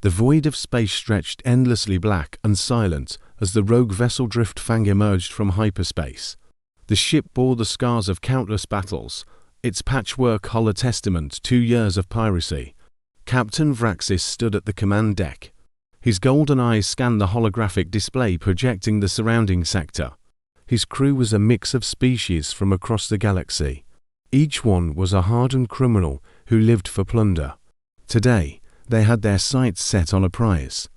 The void of space stretched endlessly black and silent as the rogue vessel Driftfang emerged from hyperspace. The ship bore the scars of countless battles, its patchwork hull a testament to 2 years of piracy. Captain Vraxis stood at the command deck. His golden eyes scanned the holographic display projecting the surrounding sector. His crew was a mix of species from across the galaxy. Each one was a hardened criminal who lived for plunder. Today, they had their sights set on a prize.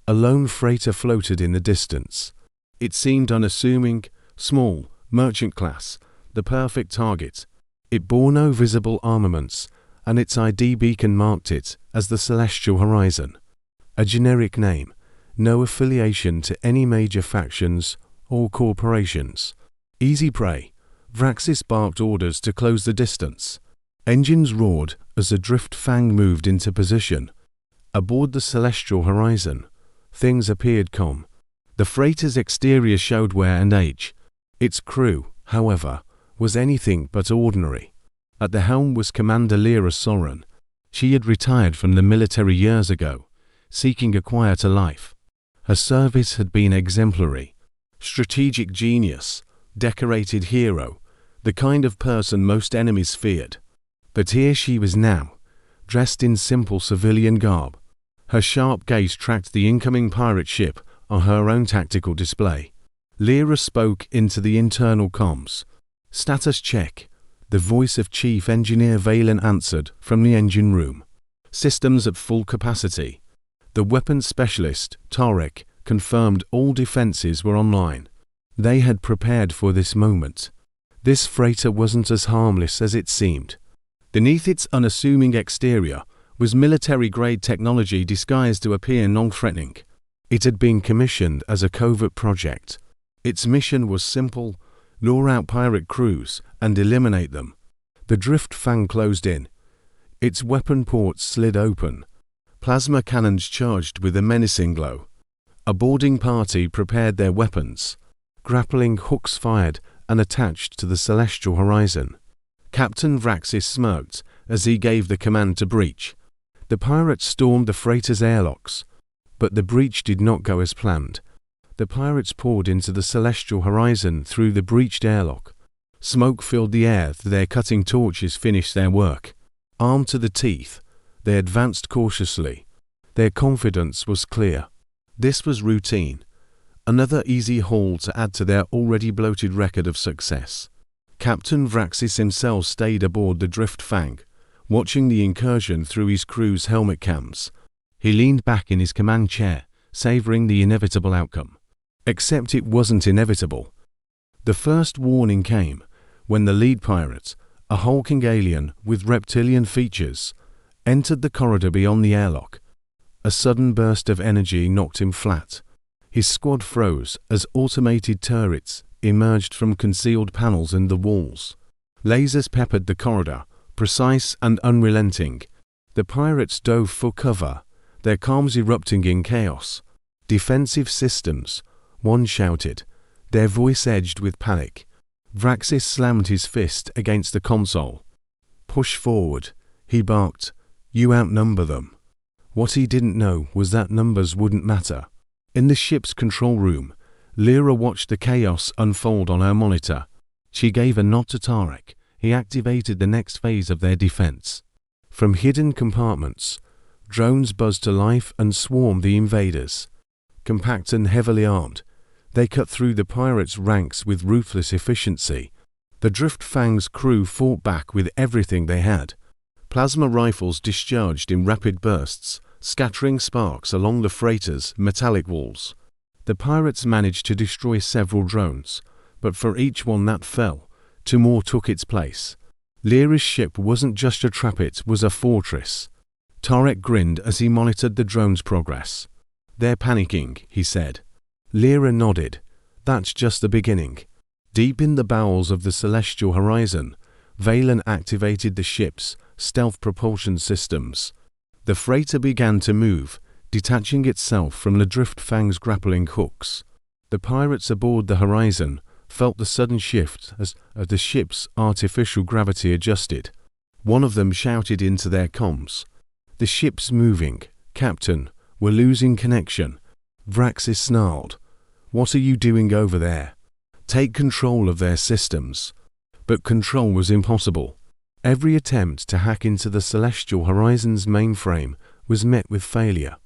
A lone freighter floated in the distance. It seemed unassuming, small, merchant class, the perfect target. It bore no visible armaments, and its ID beacon marked it as the Celestial Horizon. A generic name, no affiliation to any major factions or corporations. Easy prey. Vraxis barked orders to close the distance. Engines roared as the Driftfang moved into position. Aboard the Celestial Horizon, things appeared calm. The freighter's exterior showed wear and age. Its crew, however, was anything but ordinary. At the helm was Commander Lyra Soren. She had retired from the military years ago, seeking a quieter life. Her service had been exemplary. Strategic genius, decorated hero, the kind of person most enemies feared. But here she was now, dressed in simple civilian garb. Her sharp gaze tracked the incoming pirate ship on her own tactical display. Lyra spoke into the internal comms. "Status check." The voice of Chief Engineer Valen answered from the engine room. "Systems at full capacity." The weapons specialist, Tarek, confirmed all defenses were online. They had prepared for this moment. This freighter wasn't as harmless as it seemed. Beneath its unassuming exterior was military-grade technology disguised to appear non-threatening. It had been commissioned as a covert project. Its mission was simple: lure out pirate crews and eliminate them. The Driftfang closed in. Its weapon ports slid open. Plasma cannons charged with a menacing glow. A boarding party prepared their weapons. Grappling hooks fired and attached to the Celestial Horizon. Captain Vraxis smirked as he gave the command to breach. The pirates stormed the freighter's airlocks, but the breach did not go as planned. The pirates poured into the Celestial Horizon through the breached airlock. Smoke filled the air as their cutting torches finished their work. Armed to the teeth, they advanced cautiously. Their confidence was clear. This was routine. Another easy haul to add to their already bloated record of success. Captain Vraxis himself stayed aboard the Driftfang, watching the incursion through his crew's helmet cams. He leaned back in his command chair, savoring the inevitable outcome. Except it wasn't inevitable. The first warning came when the lead pirate, a hulking alien with reptilian features, entered the corridor beyond the airlock. A sudden burst of energy knocked him flat. His squad froze as automated turrets emerged from concealed panels in the walls. Lasers peppered the corridor, precise and unrelenting. The pirates dove for cover, their comms erupting in chaos. "Defensive systems," one shouted, their voice edged with panic. Vraxis slammed his fist against the console. "Push forward," he barked. "You outnumber them." What he didn't know was that numbers wouldn't matter. In the ship's control room, Lyra watched the chaos unfold on her monitor. She gave a nod to Tarek. He activated the next phase of their defense. From hidden compartments, drones buzzed to life and swarmed the invaders. Compact and heavily armed, they cut through the pirates' ranks with ruthless efficiency. The Driftfang's crew fought back with everything they had. Plasma rifles discharged in rapid bursts, scattering sparks along the freighter's metallic walls. The pirates managed to destroy several drones, but for each one that fell, 2 more took its place. Lyra's ship wasn't just a trap, it was a fortress. Tarek grinned as he monitored the drone's progress. "They're panicking," he said. Lyra nodded. "That's just the beginning." Deep in the bowels of the Celestial Horizon, Valen activated the ship's stealth propulsion systems. The freighter began to move, detaching itself from the Driftfang's grappling hooks. The pirates aboard the Horizon felt the sudden shift as the ship's artificial gravity adjusted. One of them shouted into their comms, "The ship's moving, Captain. "We're losing connection," Vraxis snarled. "What are you doing over there? Take control of their systems." But control was impossible. Every attempt to hack into the Celestial Horizon's mainframe was met with failure.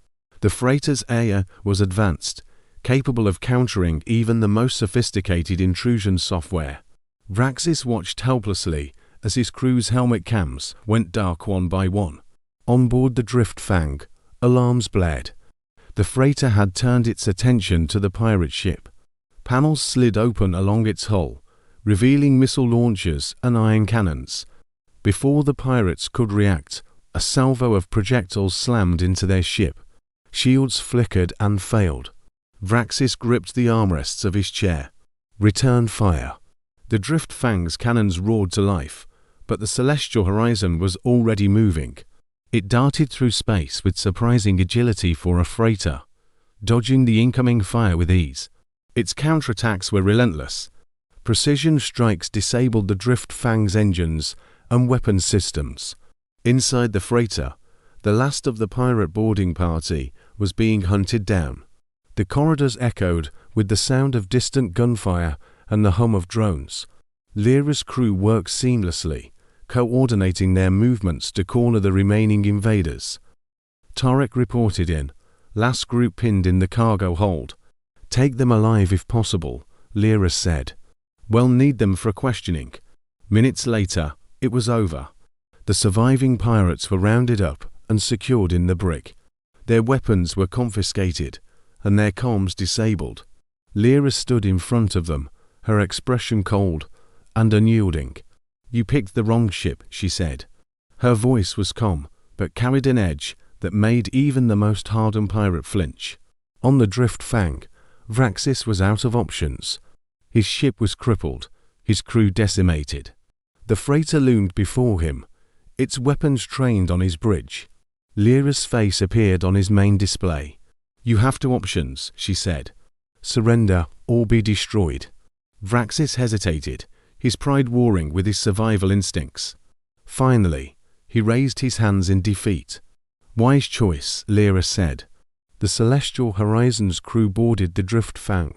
The freighter's AI was advanced, capable of countering even the most sophisticated intrusion software. Vraxis watched helplessly as his crew's helmet cams went dark one by one. On board the Driftfang, alarms blared. The freighter had turned its attention to the pirate ship. Panels slid open along its hull, revealing missile launchers and iron cannons. Before the pirates could react, a salvo of projectiles slammed into their ship. Shields flickered and failed. Vraxis gripped the armrests of his chair. "Return fire." The Driftfang's cannons roared to life, but the Celestial Horizon was already moving. It darted through space with surprising agility for a freighter, dodging the incoming fire with ease. Its counterattacks were relentless. Precision strikes disabled the Driftfang's engines and weapons systems. Inside the freighter, the last of the pirate boarding party was being hunted down. The corridors echoed with the sound of distant gunfire and the hum of drones. Lyra's crew worked seamlessly, coordinating their movements to corner the remaining invaders. Tarek reported in. "Last group pinned in the cargo hold. Take them alive if possible," Lyra said. "We'll need them for questioning." Minutes later, it was over. The surviving pirates were rounded up and secured in the brig. Their weapons were confiscated, and their comms disabled. Lyra stood in front of them, her expression cold and unyielding. "You picked the wrong ship," she said. Her voice was calm, but carried an edge that made even the most hardened pirate flinch. On the Driftfang, Vraxis was out of options. His ship was crippled, his crew decimated. The freighter loomed before him, its weapons trained on his bridge. Lyra's face appeared on his main display. "You have two options," she said. "Surrender or be destroyed." Vraxis hesitated, his pride warring with his survival instincts. Finally, he raised his hands in defeat. "Wise choice," Lyra said. The Celestial Horizon's crew boarded the Driftfang,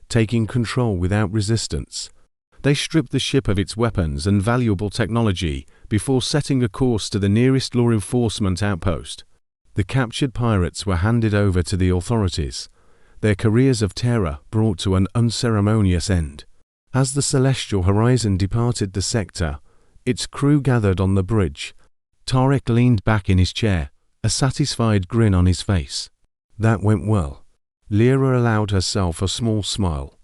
taking control without resistance. They stripped the ship of its weapons and valuable technology before setting a course to the nearest law enforcement outpost. The captured pirates were handed over to the authorities, their careers of terror brought to an unceremonious end. As the Celestial Horizon departed the sector, its crew gathered on the bridge. Tarek leaned back in his chair, a satisfied grin on his face. "That went well." Lyra allowed herself a small smile.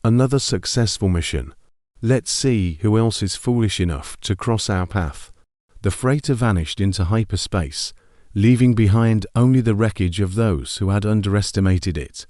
"Another successful mission. Let's see who else is foolish enough to cross our path." The freighter vanished into hyperspace, leaving behind only the wreckage of those who had underestimated it.